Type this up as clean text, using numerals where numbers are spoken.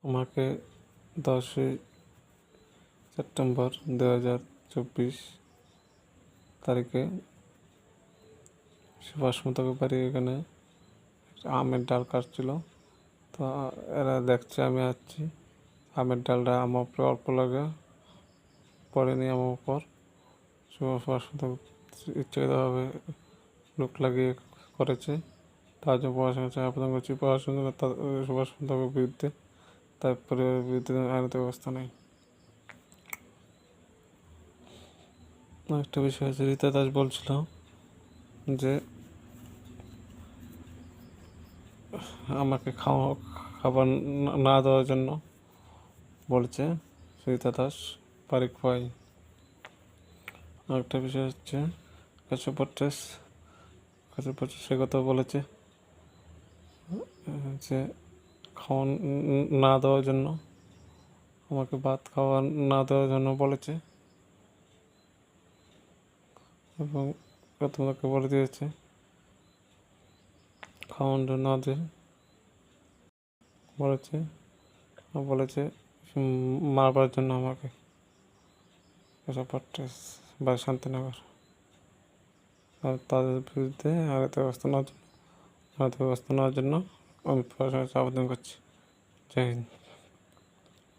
আমাকে 10ই সেপ্টেম্বর 2024 তারিখে সুভাষ মতকের বাড়ি এখানে আমের ডাল কাটছিল। তো এরা দেখছে আমি আসছি, আমের ডালটা আমার উপরে অল্প লাগে পড়েনি আমার উপর। সুভাষ মতক ইচ্ছাকৃতভাবে লোক লাগিয়ে করেছে। তার জন্য প্রশাসনের কাছে আবেদন করছি, প্রশাসন সুভাষ মতকের বিরুদ্ধে, তার পরিবারের বিরুদ্ধে আইনত ব্যবস্থা নেই। একটা বিষয় আছে, রীতা দাস বলছিল যে আমাকে খাবার না দেওয়ার জন্য বলেছে রীতা দাস পারিক ভাই। আরেকটা বিষয় হচ্ছে কাশ্যপ সে কথা বলেছে যে খাওয়া না দেওয়ার জন্য, আমাকে ভাত খাওয়া না দেওয়ার জন্য বলেছে এবং তোমাকে বলে দিয়েছে খাওয়ানো না দিয়ে বলেছে মারবার জন্য আমাকে। কাশ্যপ বা শান্তিনগর আর তাদের বিরুদ্ধে আইনত ব্যবস্থা নেওয়ার জন্য আমি প্রশাসনের কাছে আবেদন করছি। জয় হিন্দ।